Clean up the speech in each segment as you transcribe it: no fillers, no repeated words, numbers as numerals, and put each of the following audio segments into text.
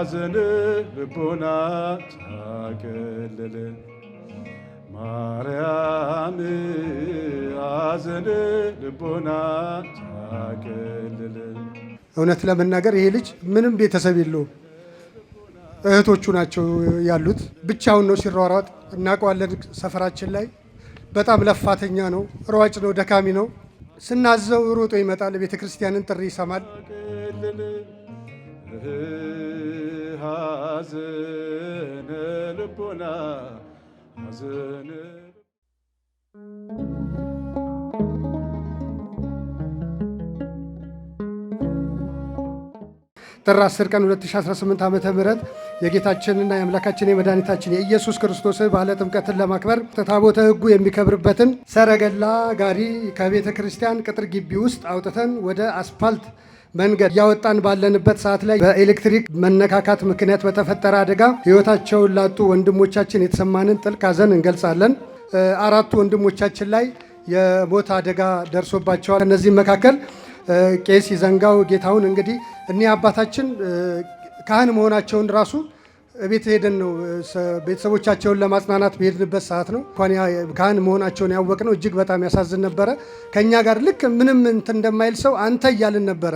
ሐዘን ልቦና ታቀልል ማርያም ሐዘን ልቦና ታቀልል። እውነት ለመናገር ይሄ ልጅ ምንም ቤተሰብ የለውም። እህቶቹ ናቸው ያሉት። ብቻውን ነው ሲሯሯጥ እናውቀዋለን። ሰፈራችን ላይ በጣም ለፋተኛ ነው፣ ሯጭ ነው፣ ደካሚ ነው። ስናዘው ሮጦ ይመጣል። ቤተ ክርስቲያንን ጥሪ ይሰማል። ሐዘን ልቦና ሐዘን ጥር 10 ቀን 2018 ዓመተ ምህረት የጌታችንና የአምላካችን የመድኃኒታችን የኢየሱስ ክርስቶስ በዓለ ጥምቀትን ለማክበር ታቦተ ሕጉ የሚከብርበትን ሰረገላ ጋሪ ከቤተ ክርስቲያን ቅጥር ግቢ ውስጥ አውጥተን ወደ አስፋልት መንገድ ያወጣን ባለንበት ሰዓት ላይ በኤሌክትሪክ መነካካት ምክንያት በተፈጠረ አደጋ ሕይወታቸውን ላጡ ወንድሞቻችን የተሰማንን ጥልቅ ሐዘን እንገልጻለን። አራቱ ወንድሞቻችን ላይ የሞት አደጋ ደርሶባቸዋል። ከነዚህም መካከል ቄስ ይዘንጋው ጌታሁን እንግዲህ እኒህ አባታችን ካህን መሆናቸውን ራሱ ቤት ሄደን ነው ቤተሰቦቻቸውን ለማጽናናት በሄድንበት ሰዓት ነው እንኳን ካህን መሆናቸውን ያወቅነው። እጅግ በጣም ያሳዝን ነበረ። ከእኛ ጋር ልክ ምንም እንትን እንደማይል ሰው አንተ እያልን ነበረ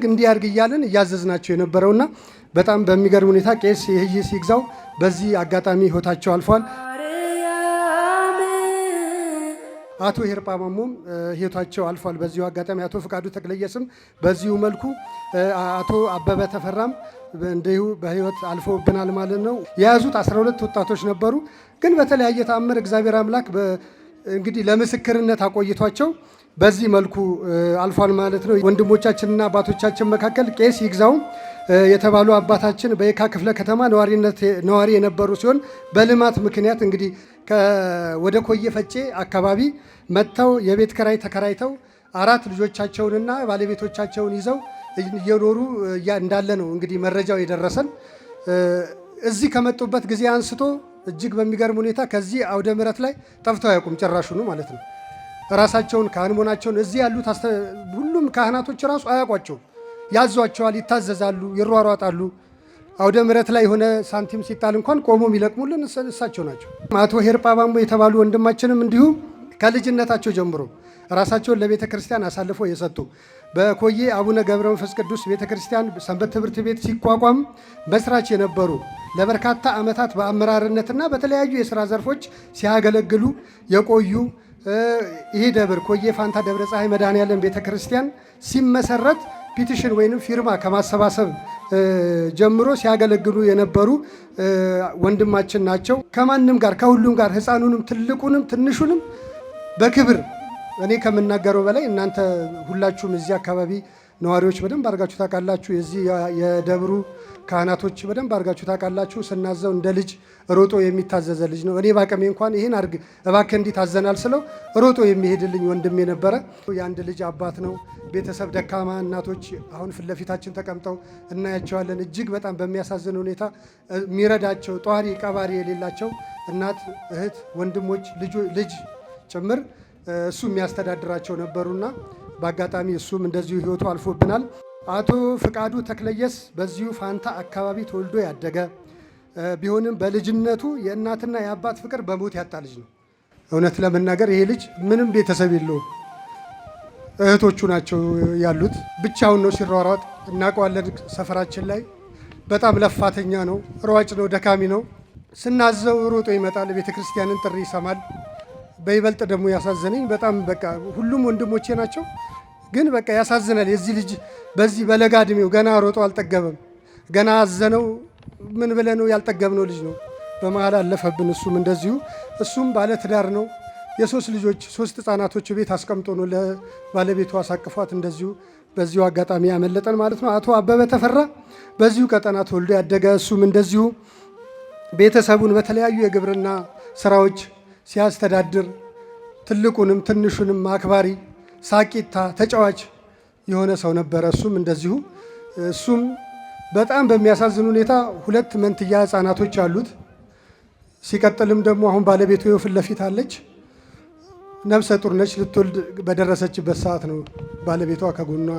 እንዲያርግ እያልን እያዘዝናቸው የነበረውና በጣም በሚገርም ሁኔታ ቄስ ይህይስ ይግዛው በዚህ አጋጣሚ ህይወታቸው አልፏል። አቶ ሄርጳ ማሞም ህይወታቸው አልፏል በዚሁ አጋጣሚ። አቶ ፍቃዱ ተክለየስም በዚሁ መልኩ፣ አቶ አበበ ተፈራም እንዲሁ በህይወት አልፎብናል ማለት ነው። የያዙት 12 ወጣቶች ነበሩ። ግን በተለያየ ተአምር እግዚአብሔር አምላክ እንግዲህ ለምስክርነት አቆይቷቸው በዚህ መልኩ አልፏል ማለት ነው። ወንድሞቻችንና አባቶቻችን መካከል ቄስ ይግዛው የተባሉ አባታችን በየካ ክፍለ ከተማ ነዋሪ የነበሩ ሲሆን በልማት ምክንያት እንግዲህ ወደ ኮየ ፈጬ አካባቢ መጥተው የቤት ከራይ ተከራይተው 4 ልጆቻቸውንና ባለቤቶቻቸውን ይዘው እየኖሩ እንዳለ ነው እንግዲህ መረጃው የደረሰን። እዚህ ከመጡበት ጊዜ አንስቶ እጅግ በሚገርም ሁኔታ ከዚህ አውደ ምሕረት ላይ ጠፍተው አያውቁም ጭራሹኑ ማለት ነው። ራሳቸውን ካህን መሆናቸውን እዚህ ያሉት ሁሉም ካህናቶች ራሱ አያውቋቸውም። ያዟቸዋል፣ ይታዘዛሉ፣ ይሯሯጣሉ። አውደ ምሕረት ላይ የሆነ ሳንቲም ሲጣል እንኳን ቆሞ የሚለቅሙልን እሳቸው ናቸው። አቶ ሄርጳ ማሞ የተባሉ ወንድማችንም እንዲሁ ከልጅነታቸው ጀምሮ ራሳቸውን ለቤተ ክርስቲያን አሳልፎ የሰጡ በኮዬ አቡነ ገብረ መንፈስ ቅዱስ ቤተ ክርስቲያን ሰንበት ትምህርት ቤት ሲቋቋም መስራች የነበሩ ለበርካታ ዓመታት በአመራርነትና በተለያዩ የሥራ ዘርፎች ሲያገለግሉ የቆዩ ይሄ ደብር ኮዬ ፋንታ ደብረ ፀሐይ መድኃኔዓለም ቤተ ክርስቲያን ሲመሰረት ፒቲሽን ወይንም ፊርማ ከማሰባሰብ ጀምሮ ሲያገለግሉ የነበሩ ወንድማችን ናቸው። ከማንም ጋር ከሁሉም ጋር ሕፃኑንም ትልቁንም ትንሹንም በክብር እኔ ከምናገረው በላይ እናንተ ሁላችሁም እዚህ አካባቢ ነዋሪዎች በደንብ አድርጋችሁ ታውቃላችሁ። የዚህ የደብሩ ካህናቶች በደንብ አድርጋችሁ ታውቃላችሁ። ስናዘው እንደ ልጅ ሮጦ የሚታዘዘ ልጅ ነው። እኔ ባቀሜ እንኳን ይሄን አድርግ እባክህ እንዲህ ታዘናል ስለው ሮጦ የሚሄድልኝ ወንድም የነበረ የአንድ ልጅ አባት ነው። ቤተሰብ ደካማ እናቶች አሁን ፊት ለፊታችን ተቀምጠው እናያቸዋለን። እጅግ በጣም በሚያሳዝን ሁኔታ የሚረዳቸው ጧሪ ቀባሪ የሌላቸው እናት፣ እህት፣ ወንድሞች፣ ልጅ ጭምር እሱ የሚያስተዳድራቸው ነበሩና በአጋጣሚ እሱም እንደዚሁ ህይወቱ አልፎብናል። አቶ ፍቃዱ ተክለየስ በዚሁ ፋንታ አካባቢ ተወልዶ ያደገ ቢሆንም በልጅነቱ የእናትና የአባት ፍቅር በሞት ያጣ ልጅ ነው። እውነት ለመናገር ይሄ ልጅ ምንም ቤተሰብ የለውም። እህቶቹ ናቸው ያሉት። ብቻውን ነው ሲሯሯጥ እናውቀዋለን። ሰፈራችን ላይ በጣም ለፋተኛ ነው፣ ሯጭ ነው፣ ደካሚ ነው። ስናዘው ሮጦ ይመጣል። ቤተ ክርስቲያንን ጥሪ ይሰማል። በይበልጥ ደግሞ ያሳዘነኝ በጣም በቃ ሁሉም ወንድሞቼ ናቸው፣ ግን በቃ ያሳዝናል። የዚህ ልጅ በዚህ በለጋ እድሜው ገና ሮጦ አልጠገበም። ገና አዘነው ምን ብለነው ያልጠገብነው ልጅ ነው። በመሀል አለፈብን። እሱም እንደዚሁ እሱም ባለ ትዳር ነው። የ3 ልጆች 3 ህፃናቶች ቤት አስቀምጦ ነው ለባለቤቱ አሳቅፏት እንደዚሁ በዚሁ አጋጣሚ ያመለጠን ማለት ነው። አቶ አበበ ተፈራ በዚሁ ቀጠና ተወልዶ ያደገ እሱም እንደዚሁ ቤተሰቡን በተለያዩ የግብርና ስራዎች ሲያስተዳድር ትልቁንም ትንሹንም አክባሪ፣ ሳቂታ፣ ተጫዋች የሆነ ሰው ነበረ። እሱም እንደዚሁ እሱም በጣም በሚያሳዝን ሁኔታ 2 መንትያ ህፃናቶች አሉት። ሲቀጥልም ደግሞ አሁን ባለቤቱ ፊት ለፊት አለች። ነፍሰ ጡር ነች። ልትወልድ በደረሰችበት ሰዓት ነው ባለቤቷ ከጎኗ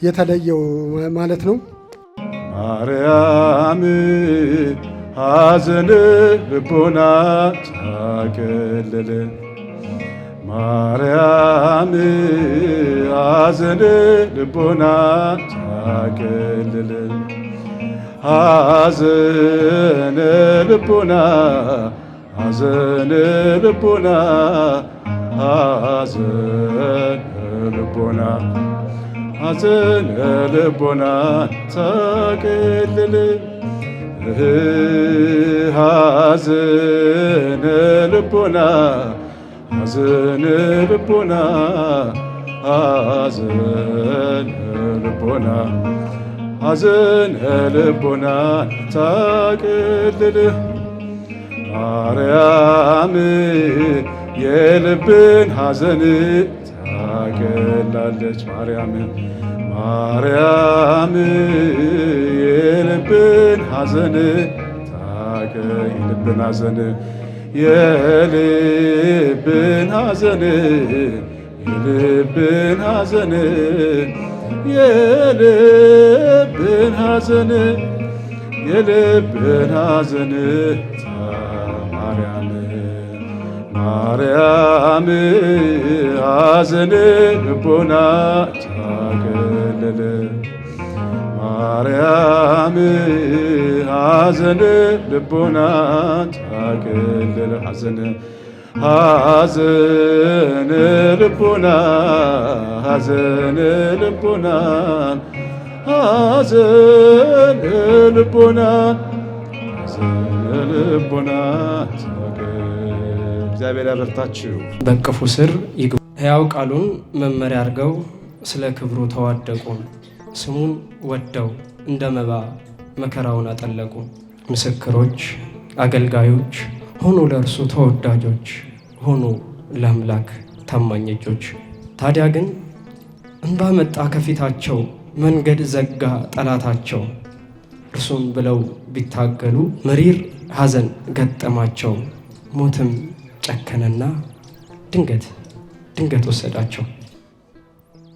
የተለየው ማለት ነው። ማርያም ሐዘን ልቦና ታቅልል ማርያም ሐዘን ልቦና ታቅልል ሐዘን ልቦና ሐዘን ልቦና ሐዘን ልቦና ሐዘን ልቦና ታቅልል ሐዘን ልቦና ሐዘን ልቦና ሐዘን ልቦና ሐዘን ልቦና ታቅልል ማርያም የልብን ሐዘን ታገላለች ማርያም ማርያም የልብን ሐዘን የልብን ሐዘን የልብን ሐዘን የልብን ሐዘን የልብን ሐዘን የልብን ሐዘን ማርያም ማርያም ሐዘን ልቦና ታቅልል ማርያም ሐዘን ልቦና ታቅልል ሐዘን ሐዘን ልቦና ሐዘን ልቦና ሐዘን ልቦና ሐዘን ልቦና እግዚአብሔር ያበርታችሁ። በቅፉ ስር ይግቡ። ሕያው ቃሉን መመሪያ አድርገው ስለ ክብሩ ተዋደቁ። ስሙን ወደው እንደ መባ መከራውን አጠለቁ። ምስክሮች አገልጋዮች ሆኑ ለእርሱ ተወዳጆች ሆኑ ለአምላክ ታማኝ እጆች። ታዲያ ግን እንባ መጣ ከፊታቸው መንገድ ዘጋ ጠላታቸው። እርሱም ብለው ቢታገሉ መሪር ሐዘን ገጠማቸው። ሞትም ጨከነና ድንገት ወሰዳቸው።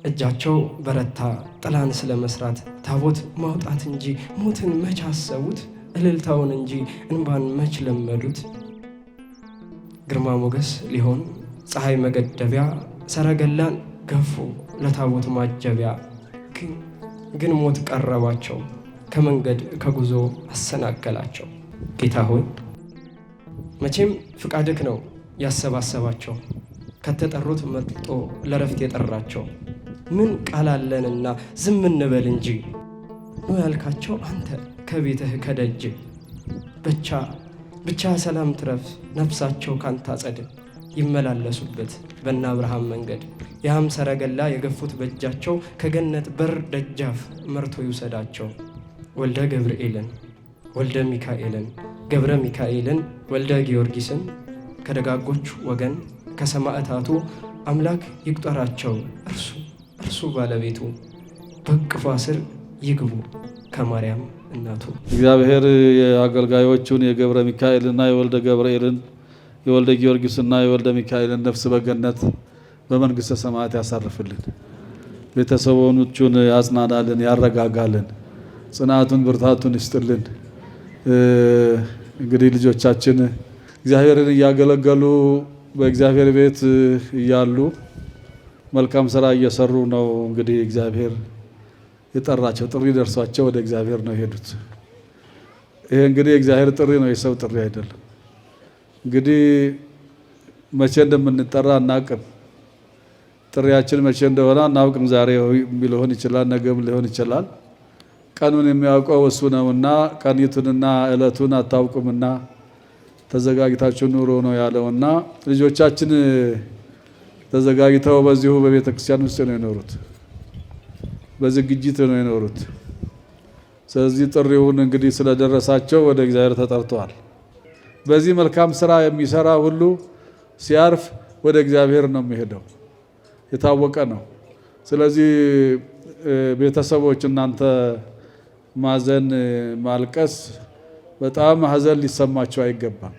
እጃቸው በረታ ጥላን ስለ መስራት ታቦት ማውጣት እንጂ ሞትን መች አሰቡት። እልልታውን እንጂ እንባን መች ለመዱት። ግርማ ሞገስ ሊሆን ፀሐይ መገደቢያ ሰረገላን ገፉ ለታቦት ማጀቢያ። ግን ሞት ቀረባቸው ከመንገድ ከጉዞ አሰናከላቸው። ጌታ ሆይ መቼም ፍቃድክ ነው ያሰባሰባቸው ከተጠሩት መርጦ ለረፍት የጠራቸው። ምን ቃል አለንና ዝም እንበል እንጂ ነው ያልካቸው አንተ ከቤትህ ከደጅ። ብቻ ሰላም ትረፍ ነፍሳቸው ካንተ አጸድ። ይመላለሱበት በእነ አብርሃም መንገድ ያም ሰረገላ የገፉት በእጃቸው ከገነት በር ደጃፍ መርቶ ይውሰዳቸው። ወልደ ገብርኤልን ወልደ ሚካኤልን ገብረ ሚካኤልን ወልደ ጊዮርጊስን ከደጋጎች ወገን ከሰማዕታቱ አምላክ ይቁጠራቸው እርሱ ባለቤቱ። በቅፏ ስር ይግቡ ከማርያም እናቱ። እግዚአብሔር የአገልጋዮቹን የገብረ ሚካኤልና የወልደ ገብርኤልን የወልደ ጊዮርጊስና የወልደ ሚካኤልን ነፍስ በገነት በመንግሥተ ሰማያት ያሳርፍልን። ቤተሰቦቹን ያጽናናልን፣ ያረጋጋልን፣ ጽናቱን ብርታቱን ይስጥልን። እንግዲህ ልጆቻችን እግዚአብሔርን እያገለገሉ በእግዚአብሔር ቤት እያሉ መልካም ስራ እየሰሩ ነው። እንግዲህ እግዚአብሔር የጠራቸው ጥሪ ደርሷቸው ወደ እግዚአብሔር ነው የሄዱት። ይሄ እንግዲህ የእግዚአብሔር ጥሪ ነው፣ የሰው ጥሪ አይደለም። እንግዲህ መቼ እንደምንጠራ አናውቅም። ጥሪያችን መቼ እንደሆነ አናውቅም። ዛሬ ሊሆን ይችላል፣ ነገም ሊሆን ይችላል። ቀኑን የሚያውቀው እሱ ነውና ቀኒቱንና ዕለቱን አታውቁምና ተዘጋጅታችሁ ኑሮ ነው ያለውና ልጆቻችን ተዘጋጅተው በዚሁ በቤተ ክርስቲያን ውስጥ ነው የኖሩት፣ በዝግጅት ነው የኖሩት። ስለዚህ ጥሪውን እንግዲህ ስለደረሳቸው ወደ እግዚአብሔር ተጠርተዋል። በዚህ መልካም ስራ የሚሰራ ሁሉ ሲያርፍ ወደ እግዚአብሔር ነው የሚሄደው፣ የታወቀ ነው። ስለዚህ ቤተሰቦች እናንተ ማዘን ማልቀስ በጣም ሀዘን ሊሰማቸው አይገባም።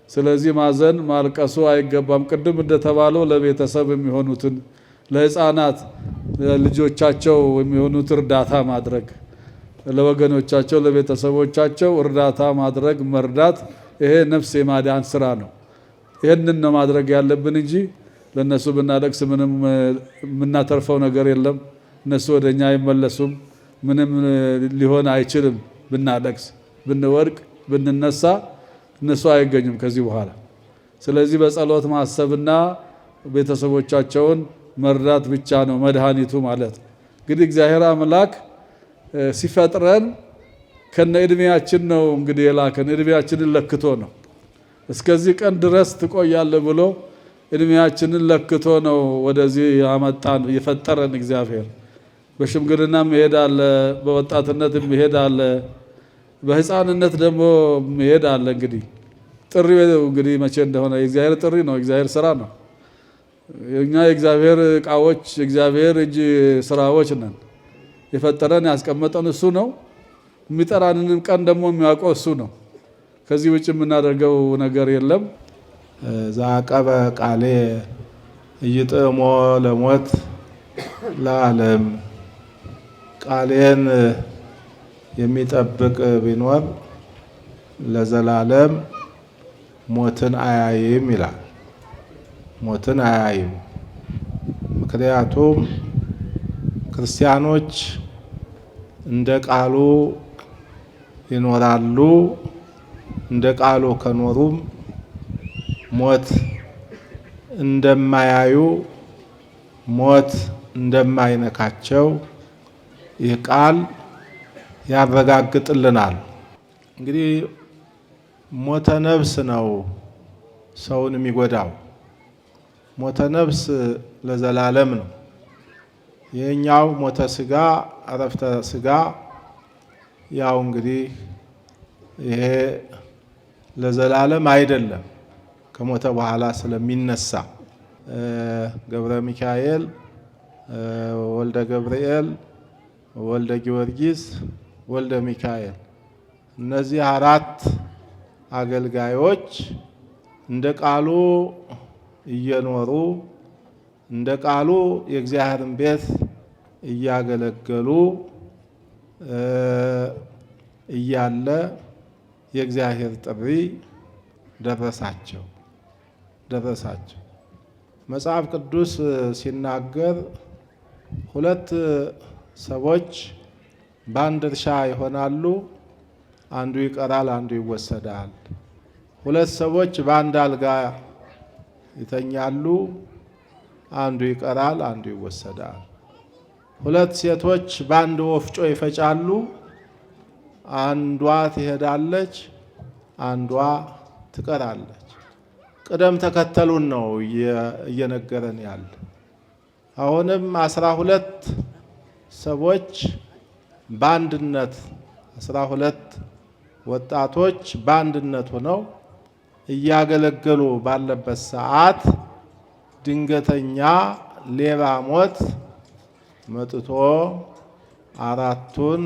ስለዚህ ማዘን ማልቀሱ አይገባም። ቅድም እንደተባለው ለቤተሰብ የሚሆኑትን ለሕፃናት ልጆቻቸው የሚሆኑት እርዳታ ማድረግ ለወገኖቻቸው ለቤተሰቦቻቸው እርዳታ ማድረግ መርዳት፣ ይሄ ነፍስ የማዳን ስራ ነው። ይህንን ነው ማድረግ ያለብን እንጂ ለነሱ ብናለቅስ ምንም የምናተርፈው ነገር የለም። እነሱ ወደኛ አይመለሱም። ምንም ሊሆን አይችልም። ብናለቅስ፣ ብንወድቅ፣ ብንነሳ እነሱ አይገኙም ከዚህ በኋላ። ስለዚህ በጸሎት ማሰብና ቤተሰቦቻቸውን መርዳት ብቻ ነው መድኃኒቱ ማለት ነው። እንግዲህ እግዚአብሔር አምላክ ሲፈጥረን ከነ እድሜያችን ነው እንግዲህ የላከን። እድሜያችንን ለክቶ ነው እስከዚህ ቀን ድረስ ትቆያለህ ብሎ እድሜያችንን ለክቶ ነው ወደዚህ ያመጣን የፈጠረን እግዚአብሔር። በሽምግልናም ይሄዳል፣ በወጣትነትም ይሄዳል፣ በህፃንነት ደግሞ ይሄዳል። እንግዲህ ጥሪው እንግዲህ መቼ እንደሆነ የእግዚአብሔር ጥሪ ነው፣ የእግዚአብሔር ስራ ነው። እኛ የእግዚአብሔር ዕቃዎች፣ የእግዚአብሔር እጅ ስራዎች ነን። የፈጠረን ያስቀመጠን እሱ ነው። የሚጠራንንም ቀን ደግሞ የሚያውቀው እሱ ነው። ከዚህ ውጭ የምናደርገው ነገር የለም። ዘአቀበ ቃሌ ኢይጥዕሞ ለሞት ለዓለም፣ ቃሌን የሚጠብቅ ቢኖር ለዘላለም ሞትን አያይም ይላል። ሞትን አያይም። ምክንያቱም ክርስቲያኖች እንደ ቃሉ ይኖራሉ። እንደ ቃሉ ከኖሩም ሞት እንደማያዩ፣ ሞት እንደማይነካቸው ይህ ቃል ያረጋግጥልናል። እንግዲህ ሞተ ነፍስ ነው ሰውን የሚጎዳው። ሞተ ነፍስ ለዘላለም ነው። የኛው ሞተ ስጋ እረፍተ ስጋ ያው እንግዲህ ይሄ ለዘላለም አይደለም፣ ከሞተ በኋላ ስለሚነሳ ገብረ ሚካኤል ወልደ ገብርኤል ወልደ ጊዮርጊስ ወልደ ሚካኤል እነዚህ አራት አገልጋዮች እንደ ቃሉ እየኖሩ እንደ ቃሉ የእግዚአብሔርን ቤት እያገለገሉ እያለ የእግዚአብሔር ጥሪ ደረሳቸው። መጽሐፍ ቅዱስ ሲናገር ሁለት ሰዎች በአንድ እርሻ ይሆናሉ፣ አንዱ ይቀራል፣ አንዱ ይወሰዳል። ሁለት ሰዎች በአንድ አልጋ ይተኛሉ፣ አንዱ ይቀራል፣ አንዱ ይወሰዳል። ሁለት ሴቶች በአንድ ወፍጮ ይፈጫሉ፣ አንዷ ትሄዳለች፣ አንዷ ትቀራለች። ቅደም ተከተሉን ነው እየነገረን ያለ። አሁንም 12 ሰዎች በአንድነት 12 ወጣቶች በአንድነት ሆነው እያገለገሉ ባለበት ሰዓት ድንገተኛ ሌባ ሞት መጥቶ አራቱን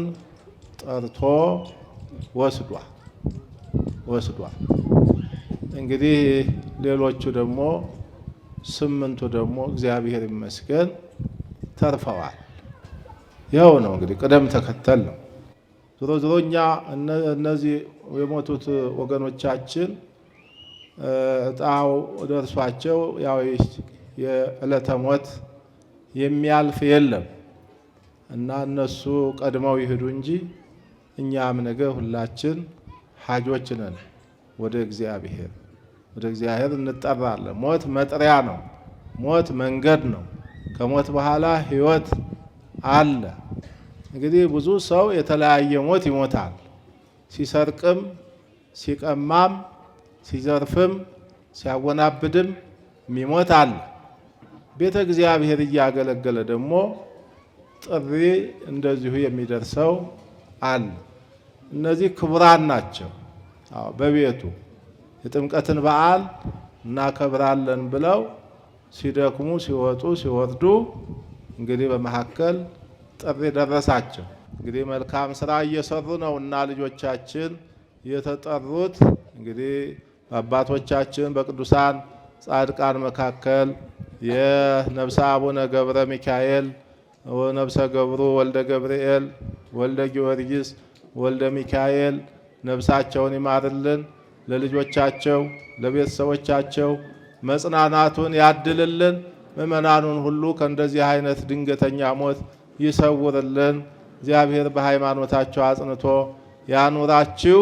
ጠርቶ ወስዷል። እንግዲህ ሌሎቹ ደግሞ 8ቱ ደግሞ እግዚአብሔር ይመስገን ተርፈዋል። ይኸው ነው እንግዲህ ቅደም ተከተል ነው። ዞሮ እኛ እነዚህ የሞቱት ወገኖቻችን እጣው ደርሷቸው ያው የዕለተ ሞት የሚያልፍ የለም እና እነሱ ቀድመው ይሄዱ እንጂ እኛም ነገ ሁላችን ሀጆች ነን። ወደ እግዚአብሔር እንጠራለን። ሞት መጥሪያ ነው። ሞት መንገድ ነው። ከሞት በኋላ ሕይወት አለ። እንግዲህ ብዙ ሰው የተለያየ ሞት ይሞታል። ሲሰርቅም፣ ሲቀማም፣ ሲዘርፍም፣ ሲያወናብድም የሚሞት አለ። ቤተ እግዚአብሔር እያገለገለ ደግሞ ጥሪ እንደዚሁ የሚደርሰው አለ። እነዚህ ክቡራን ናቸው። በቤቱ የጥምቀትን በዓል እናከብራለን ብለው ሲደክሙ ሲወጡ ሲወርዱ እንግዲህ በመካከል ጥሪ ደረሳቸው። እንግዲህ መልካም ስራ እየሰሩ ነው እና ልጆቻችን የተጠሩት እንግዲህ በአባቶቻችን በቅዱሳን ጻድቃን መካከል የነብሰ አቡነ ገብረ ሚካኤል ወነብሰ ገብሩ ወልደ ገብርኤል ወልደ ጊዮርጊስ ወልደ ሚካኤል ነፍሳቸውን ይማርልን፣ ለልጆቻቸው ለቤተሰቦቻቸው መጽናናቱን ያድልልን። ምእመናኑን ሁሉ ከእንደዚህ አይነት ድንገተኛ ሞት ይሰውርልን። እግዚአብሔር በሃይማኖታቸው አጽንቶ ያኑራችሁ።